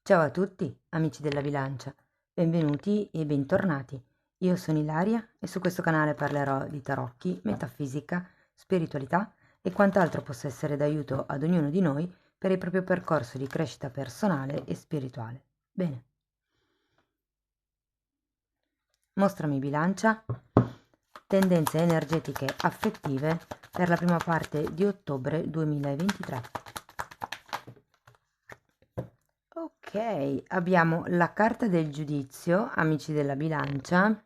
Ciao a tutti, amici della bilancia, benvenuti e bentornati. Io sono Ilaria e su questo canale parlerò di tarocchi, metafisica, spiritualità e quant'altro possa essere d'aiuto ad ognuno di noi per il proprio percorso di crescita personale e spirituale. Bene, mostrami bilancia, tendenze energetiche affettive per la prima parte di ottobre 2023. Ok, abbiamo la carta del giudizio, amici della bilancia,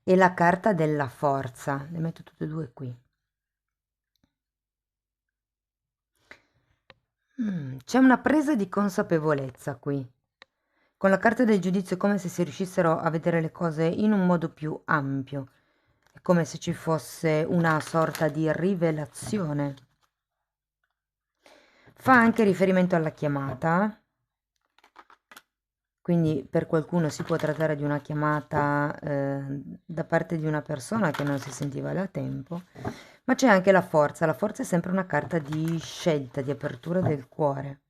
e la carta della forza. Le metto tutte e due qui. C'è una presa di consapevolezza qui. Con la carta del giudizio è come se si riuscissero a vedere le cose in un modo più ampio. È come se ci fosse una sorta di rivelazione. Fa anche riferimento alla chiamata. Quindi per qualcuno si può trattare di una chiamata da parte di una persona che non si sentiva da tempo, ma c'è anche la forza è sempre una carta di scelta, di apertura del cuore.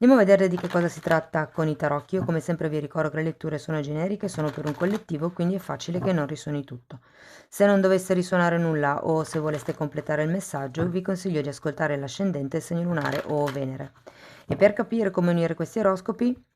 Andiamo a vedere di che cosa si tratta con i tarocchi. Io come sempre vi ricordo che le letture sono generiche, sono per un collettivo, quindi è facile che non risuoni tutto. Se non dovesse risuonare nulla o se voleste completare il messaggio, vi consiglio di ascoltare l'ascendente, il segno lunare o Venere. E per capire come unire questi oroscopi,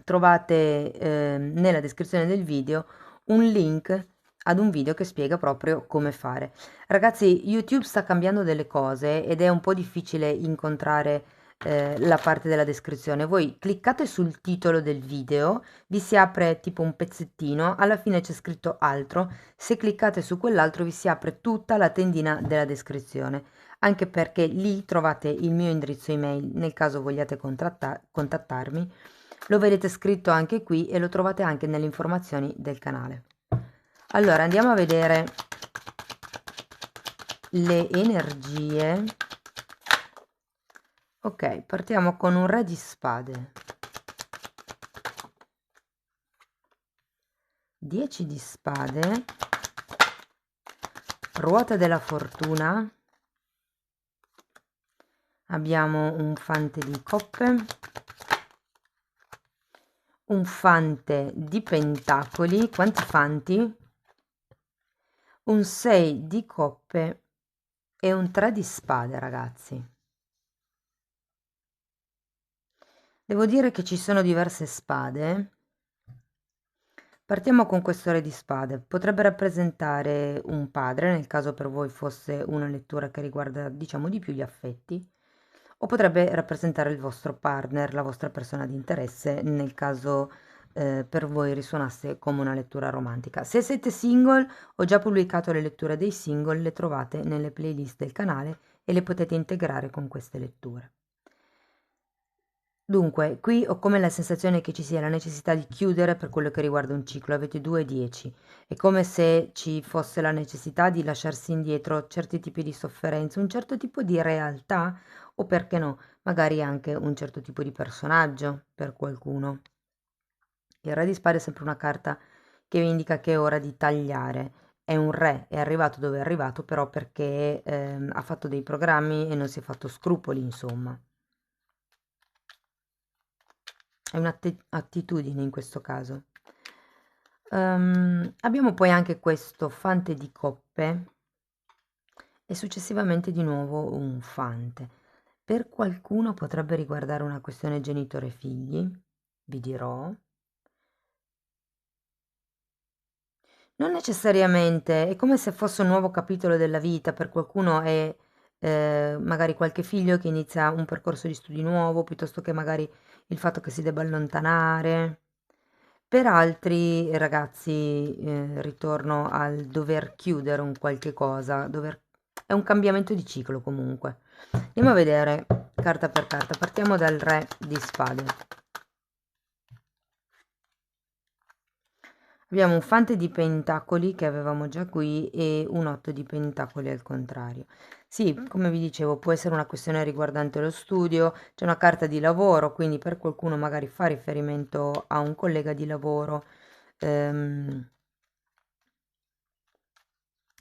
trovate nella descrizione del video un link ad un video che spiega proprio come fare. Ragazzi, YouTube sta cambiando delle cose ed è un po' difficile incontrare la parte della descrizione. Voi cliccate sul titolo del video, vi si apre tipo un pezzettino, alla fine c'è scritto altro. Se cliccate su quell'altro vi si apre tutta la tendina della descrizione, anche perché lì trovate il mio indirizzo email nel caso vogliate contattarmi. Lo vedete scritto anche qui e lo trovate anche nelle informazioni del canale. Allora andiamo a vedere le energie. Ok, partiamo con un re di spade, 10 di spade, ruota della fortuna, abbiamo un fante di coppe, un fante di pentacoli, quanti fanti? Un 6 di coppe e un 3 di spade, ragazzi. Devo dire che ci sono diverse spade. Partiamo con questo re di spade. Potrebbe rappresentare un padre, nel caso per voi fosse una lettura che riguarda, diciamo, di più gli affetti, o potrebbe rappresentare il vostro partner, la vostra persona di interesse, nel caso per voi risuonasse come una lettura romantica. Se siete single, ho già pubblicato le letture dei single, le trovate nelle playlist del canale e le potete integrare con queste letture. Dunque, qui ho come la sensazione che ci sia la necessità di chiudere per quello che riguarda un ciclo. Avete 2 e 10. È come se ci fosse la necessità di lasciarsi indietro certi tipi di sofferenze, un certo tipo di realtà o perché no, magari anche un certo tipo di personaggio per qualcuno. Il re di spade è sempre una carta che vi indica che è ora di tagliare. È un re, è arrivato dove è arrivato, però perché ha fatto dei programmi e non si è fatto scrupoli, insomma. È un'attitudine in questo caso. Abbiamo poi anche questo fante di coppe e successivamente di nuovo un fante. Per qualcuno potrebbe riguardare una questione genitore-figli, vi dirò. Non necessariamente, è come se fosse un nuovo capitolo della vita, per qualcuno è magari qualche figlio che inizia un percorso di studi nuovo, piuttosto che magari il fatto che si debba allontanare. Per altri ragazzi, ritorno al dover chiudere un qualche cosa, è un cambiamento di ciclo comunque. Andiamo a vedere carta per carta, partiamo dal re di spade. Abbiamo un fante di pentacoli che avevamo già qui e un 8 di pentacoli al contrario. Sì, come vi dicevo, può essere una questione riguardante lo studio, c'è una carta di lavoro, quindi per qualcuno magari fa riferimento a un collega di lavoro. Mi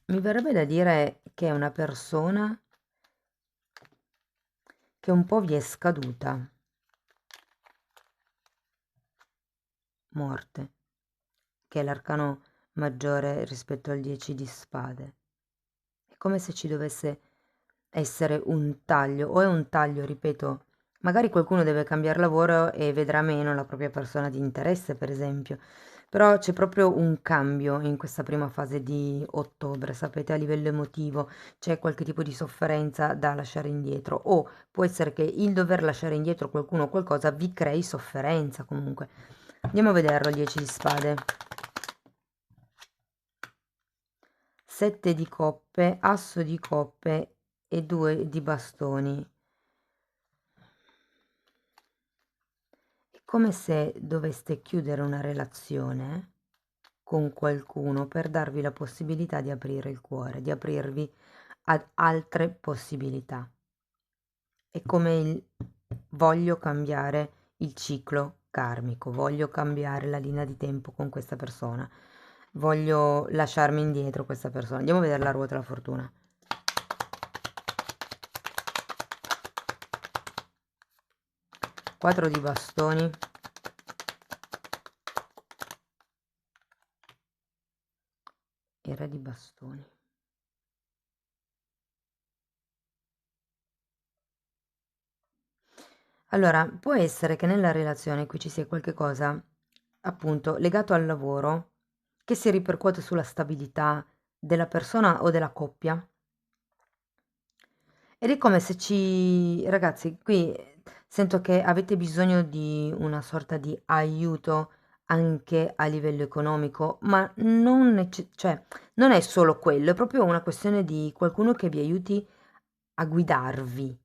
verrebbe da dire che è una persona che un po' vi è scaduta. morte, che è l'arcano maggiore rispetto al 10 di spade. È come se ci dovesse essere un taglio, o è un taglio, ripeto, magari qualcuno deve cambiare lavoro e vedrà meno la propria persona di interesse, per esempio, però c'è proprio un cambio in questa prima fase di ottobre, sapete, a livello emotivo c'è qualche tipo di sofferenza da lasciare indietro, o può essere che il dover lasciare indietro qualcuno o qualcosa vi crei sofferenza comunque. Andiamo a vederlo, il 10 di spade. 7 di coppe, asso di coppe e 2 di bastoni. È come se doveste chiudere una relazione con qualcuno per darvi la possibilità di aprire il cuore, di aprirvi ad altre possibilità. È come il voglio cambiare il ciclo karmico, voglio cambiare la linea di tempo con questa persona, voglio lasciarmi indietro questa persona. Andiamo a vedere la ruota della fortuna. 4 di bastoni, e re di bastoni. Allora, può essere che nella relazione qui ci sia qualche cosa, appunto, legato al lavoro, che si ripercuote sulla stabilità della persona o della coppia. Ed è come se ragazzi, qui sento che avete bisogno di una sorta di aiuto anche a livello economico, ma cioè, non è solo quello, è proprio una questione di qualcuno che vi aiuti a guidarvi,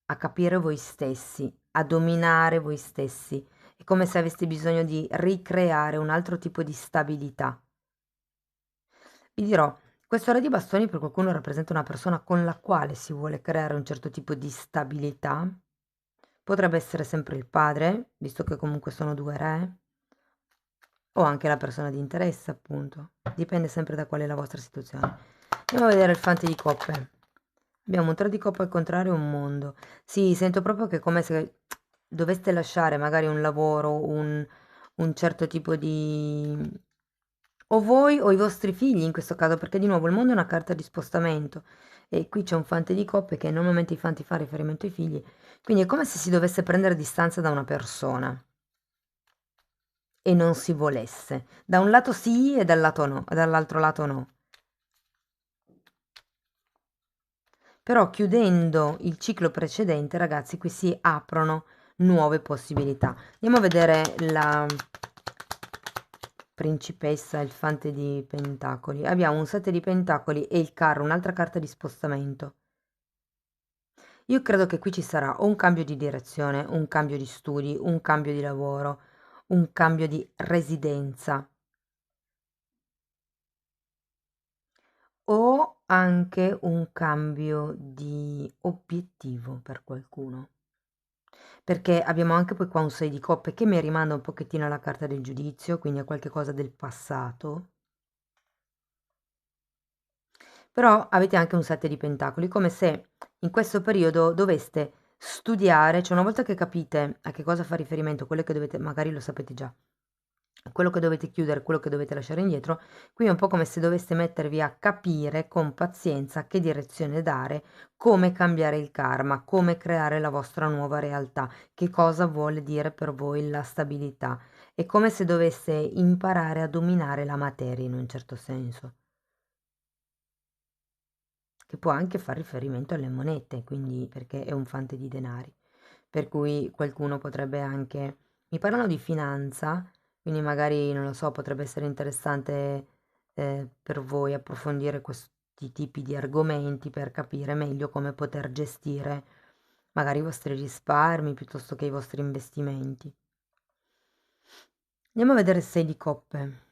a capire voi stessi, a dominare voi stessi. È come se aveste bisogno di ricreare un altro tipo di stabilità. Vi dirò, questo re di bastoni per qualcuno rappresenta una persona con la quale si vuole creare un certo tipo di stabilità. Potrebbe essere sempre il padre, visto che comunque sono 2 re, o anche la persona di interesse, appunto. Dipende sempre da qual è la vostra situazione. Andiamo a vedere il fante di coppe. Abbiamo un 3 di coppe al contrario e un mondo. Sì, sento proprio che è come se doveste lasciare magari un lavoro, un certo tipo di... o voi o i vostri figli in questo caso, perché di nuovo il mondo è una carta di spostamento e qui c'è un fante di coppe che normalmente i fanti fa riferimento ai figli, quindi è come se si dovesse prendere distanza da una persona e non si volesse. Da un lato sì e dall'altro lato no. Però chiudendo il ciclo precedente, ragazzi, qui si aprono nuove possibilità. Andiamo a vedere la principessa, il fante di pentacoli. Abbiamo un 7 di pentacoli e il carro, un'altra carta di spostamento. Io credo che qui ci sarà o un cambio di direzione, un cambio di studi, un cambio di lavoro, un cambio di residenza o anche un cambio di obiettivo per qualcuno. Perché abbiamo anche poi qua un 6 di coppe che mi rimanda un pochettino alla carta del giudizio, quindi a qualche cosa del passato. Però avete anche un 7 di pentacoli, come se in questo periodo doveste studiare, cioè una volta che capite a che cosa fa riferimento, quello che dovete, magari lo sapete già, quello che dovete chiudere, quello che dovete lasciare indietro, qui è un po' come se doveste mettervi a capire con pazienza che direzione dare, come cambiare il karma, come creare la vostra nuova realtà, che cosa vuole dire per voi la stabilità. È come se doveste imparare a dominare la materia in un certo senso, che può anche far riferimento alle monete, quindi perché è un fante di denari, per cui qualcuno potrebbe anche... Mi parlano di finanza, quindi magari, non lo so, potrebbe essere interessante per voi approfondire questi tipi di argomenti per capire meglio come poter gestire magari i vostri risparmi piuttosto che i vostri investimenti. Andiamo a vedere 6 di coppe.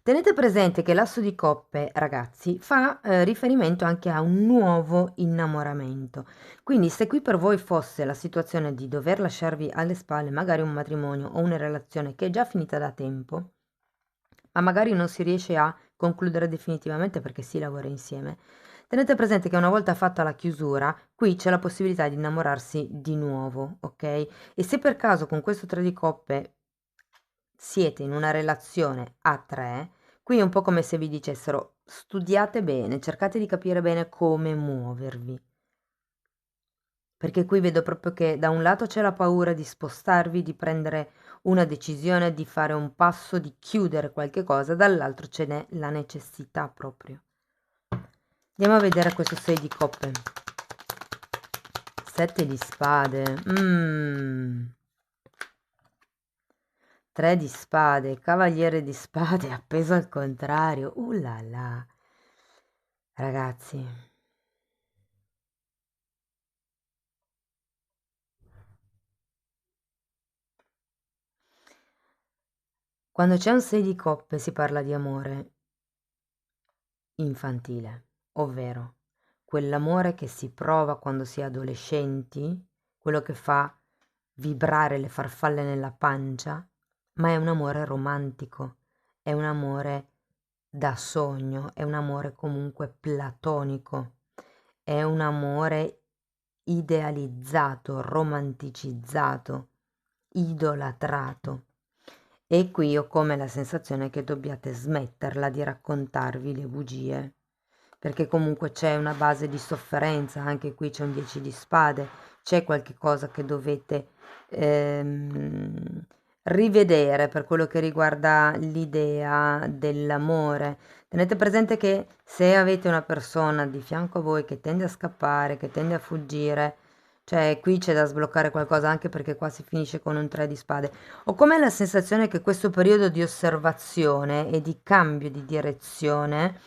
Tenete presente che l'asso di coppe, ragazzi, fa riferimento anche a un nuovo innamoramento. Quindi se qui per voi fosse la situazione di dover lasciarvi alle spalle magari un matrimonio o una relazione che è già finita da tempo, ma magari non si riesce a concludere definitivamente perché si lavora insieme, Tenete presente che una volta fatta la chiusura, qui c'è la possibilità di innamorarsi di nuovo, ok? E se per caso con questo 3 di coppe siete in una relazione a 3, qui è un po' come se vi dicessero studiate bene, cercate di capire bene come muovervi. Perché qui vedo proprio che da un lato c'è la paura di spostarvi, di prendere una decisione, di fare un passo, di chiudere qualche cosa, dall'altro ce n'è la necessità proprio. Andiamo a vedere questo 6 di coppe. 7 di spade. 3 di spade, cavaliere di spade appeso al contrario. La la. Ragazzi. Quando c'è un 6 di coppe si parla di amore infantile, ovvero quell'amore che si prova quando si è adolescenti, quello che fa vibrare le farfalle nella pancia, ma è un amore romantico, è un amore da sogno, è un amore comunque platonico, è un amore idealizzato, romanticizzato, idolatrato. E qui ho come la sensazione che dobbiate smetterla di raccontarvi le bugie, perché comunque c'è una base di sofferenza, anche qui c'è un 10 di spade, c'è qualche cosa che dovete rivedere per quello che riguarda l'idea dell'amore. Tenete presente che se avete una persona di fianco a voi che tende a scappare, che tende a fuggire, cioè qui c'è da sbloccare qualcosa, anche perché qua si finisce con un 3 di spade. Ho come la sensazione che questo periodo di osservazione e di cambio di direzione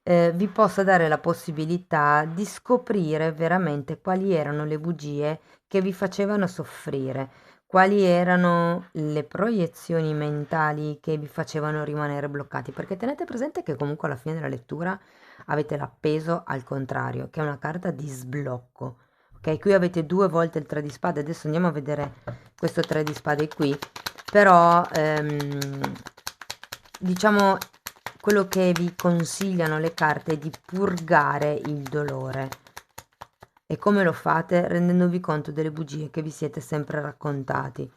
vi possa dare la possibilità di scoprire veramente quali erano le bugie che vi facevano soffrire, quali erano le proiezioni mentali che vi facevano rimanere bloccati, perché tenete presente che comunque alla fine della lettura avete l'appeso al contrario, che è una carta di sblocco. Ok, qui avete 2 volte il 3 di spade, adesso andiamo a vedere questo 3 di spade qui, però diciamo quello che vi consigliano le carte è di purgare il dolore. E come lo fate? Rendendovi conto delle bugie che vi siete sempre raccontati.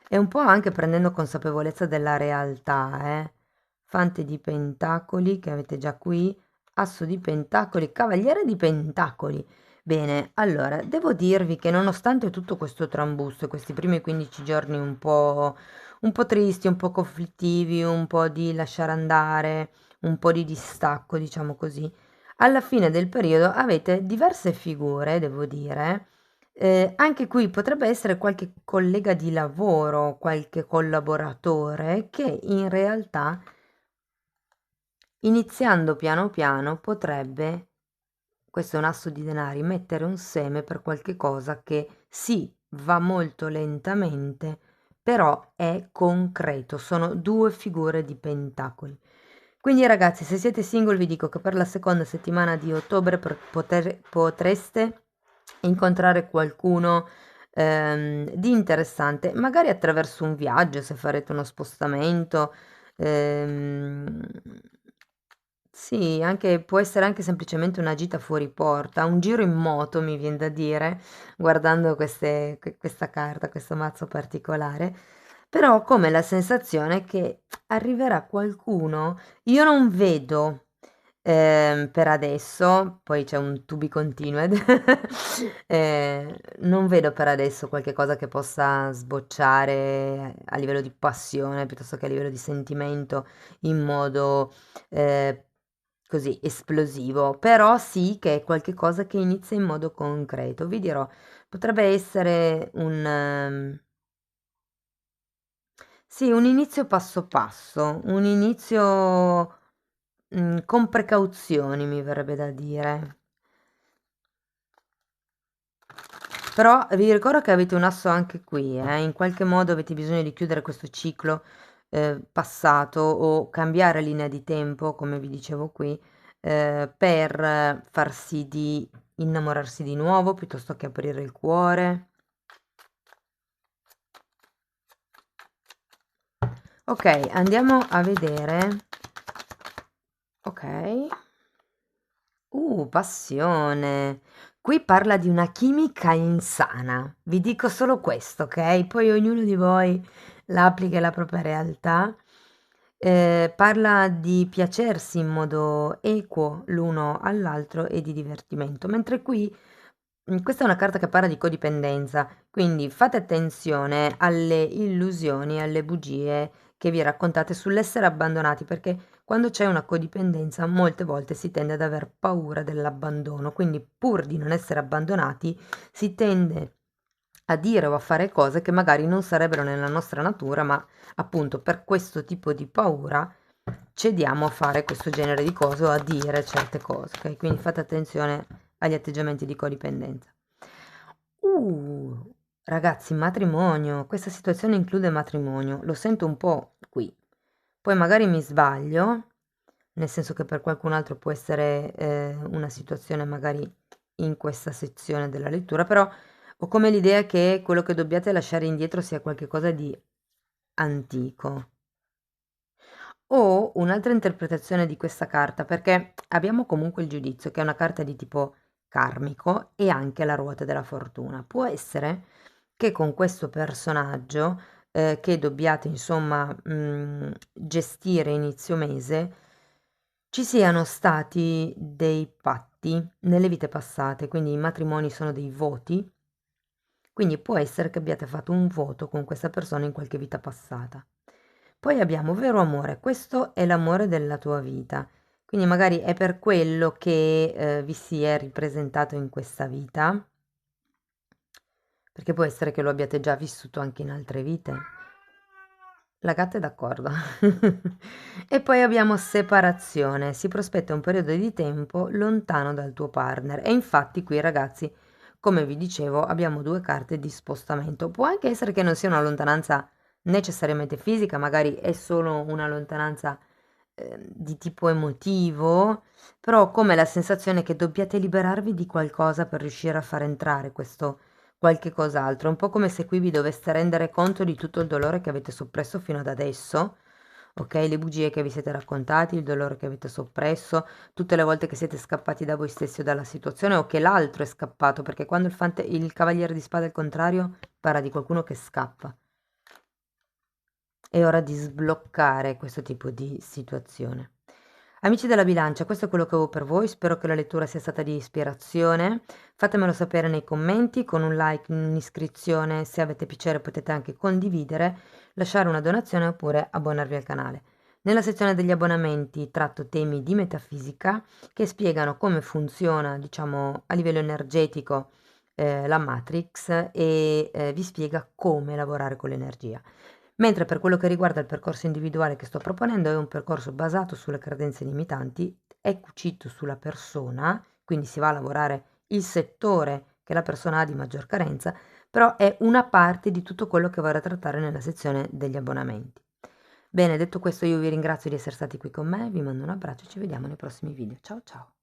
E un po' anche prendendo consapevolezza della realtà, Fante di pentacoli che avete già qui, asso di pentacoli, cavaliere di pentacoli. Bene, allora, devo dirvi che nonostante tutto questo trambusto, questi primi 15 giorni un po' tristi, un po' conflittivi, un po' di lasciare andare, un po' di distacco, diciamo così, alla fine del periodo avete diverse figure, devo dire. Anche qui potrebbe essere qualche collega di lavoro, qualche collaboratore che in realtà, iniziando piano piano, potrebbe, questo è un asso di denari, mettere un seme per qualche cosa che sì, va molto lentamente, però è concreto. Sono 2 figure di pentacoli. Quindi ragazzi, se siete single vi dico che per la seconda settimana di ottobre potreste incontrare qualcuno di interessante, magari attraverso un viaggio, se farete uno spostamento. ehm, sì, anche, può essere anche semplicemente una gita fuori porta, un giro in moto, mi viene da dire, guardando questa carta, questo mazzo particolare. Però ho come la sensazione che arriverà qualcuno, io non vedo per adesso, poi c'è un to be continued, non vedo per adesso qualche cosa che possa sbocciare a livello di passione piuttosto che a livello di sentimento in modo eh, così esplosivo, però sì che è qualche cosa che inizia in modo concreto. Vi dirò, potrebbe essere sì, un inizio passo passo, un inizio con precauzioni, mi verrebbe da dire. Però vi ricordo che avete un asso anche qui, in qualche modo avete bisogno di chiudere questo ciclo passato o cambiare linea di tempo, come vi dicevo qui, per far sì di innamorarsi di nuovo piuttosto che aprire il cuore. Ok, andiamo a vedere. Ok. Passione. Qui parla di una chimica insana. Vi dico solo questo, ok? Poi ognuno di voi la applica alla propria realtà. Parla di piacersi in modo equo l'uno all'altro e di divertimento, mentre qui questa è una carta che parla di codipendenza, quindi fate attenzione alle illusioni, alle bugie che vi raccontate sull'essere abbandonati, perché quando c'è una codipendenza molte volte si tende ad aver paura dell'abbandono, quindi pur di non essere abbandonati si tende a dire o a fare cose che magari non sarebbero nella nostra natura, ma appunto per questo tipo di paura cediamo a fare questo genere di cose o a dire certe cose, ok? Quindi fate attenzione agli atteggiamenti di codipendenza. Ragazzi, matrimonio. Questa situazione include matrimonio. Lo sento un po' qui. Poi magari mi sbaglio, nel senso che per qualcun altro può essere una situazione magari in questa sezione della lettura, però ho come l'idea che quello che dobbiate lasciare indietro sia qualcosa di antico. O un'altra interpretazione di questa carta, perché abbiamo comunque il giudizio, che è una carta di tipo karmico, e anche la ruota della fortuna. Può essere che con questo personaggio, che dobbiate insomma gestire inizio mese, ci siano stati dei patti nelle vite passate, quindi i matrimoni sono dei voti, quindi può essere che abbiate fatto un voto con questa persona in qualche vita passata. Poi abbiamo vero amore, questo è l'amore della tua vita, quindi magari è per quello che vi si è ripresentato in questa vita, perché può essere che lo abbiate già vissuto anche in altre vite. La gatta è d'accordo. E poi abbiamo separazione, si prospetta un periodo di tempo lontano dal tuo partner e infatti qui ragazzi, come vi dicevo, abbiamo due carte di spostamento. Può anche essere che non sia una lontananza necessariamente fisica, magari è solo una lontananza di tipo emotivo, però ho come la sensazione che dobbiate liberarvi di qualcosa per riuscire a far entrare questo qualche cos'altro. È un po' come se qui vi doveste rendere conto di tutto il dolore che avete soppresso fino ad adesso, ok? Le bugie che vi siete raccontati, il dolore che avete soppresso, tutte le volte che siete scappati da voi stessi o dalla situazione o che l'altro è scappato, perché quando il cavaliere di spade al contrario parla di qualcuno che scappa. È ora di sbloccare questo tipo di situazione. Amici della bilancia, questo è quello che avevo per voi, spero che la lettura sia stata di ispirazione, fatemelo sapere nei commenti, con un like, un'iscrizione, se avete piacere potete anche condividere, lasciare una donazione oppure abbonarvi al canale. Nella sezione degli abbonamenti tratto temi di metafisica che spiegano come funziona, diciamo, a livello energetico la Matrix e vi spiega come lavorare con l'energia. Mentre per quello che riguarda il percorso individuale che sto proponendo è un percorso basato sulle credenze limitanti, è cucito sulla persona, quindi si va a lavorare il settore che la persona ha di maggior carenza, però è una parte di tutto quello che vorrei trattare nella sezione degli abbonamenti. Bene, detto questo io vi ringrazio di essere stati qui con me, vi mando un abbraccio e ci vediamo nei prossimi video. Ciao ciao!